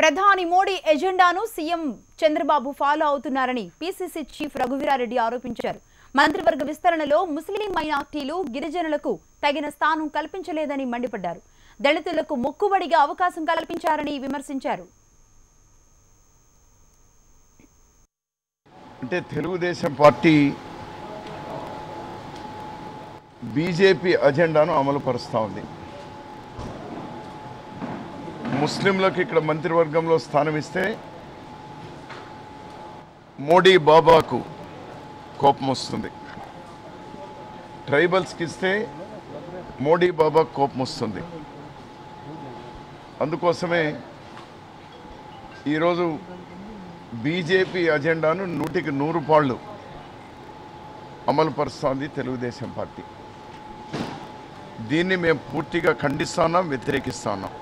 ప్రధాని మోడీ ఎజెండాను CM Chandrababu follow అవుతున్నారని పీసీసీ చీఫ్ రఘువీరారెడ్డి ఆరోపించారు. మంత్రివర్గ విస్తరణలో ముస్లిం మైనార్టీలు, గిరిజనులకు తగిన స్థానం కల్పించలేదని మండిపడ్డారు. దళితులకు మొక్కుబడిగా అవకాశం కల్పించారని విమర్శించారు. అంటే తెలుగుదేశం పార్టీ బీజేపీ అజెండాను అమలు పరుస్తూ ఉంది. ముస్లింలకు ఇక్కడ మంత్రివర్గంలో స్థానం ఇస్తే మోడీ బాబాకు కోపం వస్తుంది, ట్రైబల్స్కి ఇస్తే మోడీ బాబాకు కోపం వస్తుంది. అందుకోసమే ఈరోజు బీజేపీ అజెండాను 100% పాళ్ళు అమలు పరుస్తోంది తెలుగుదేశం పార్టీ. దీన్ని మేము పూర్తిగా ఖండిస్తున్నాం, వ్యతిరేకిస్తున్నాం.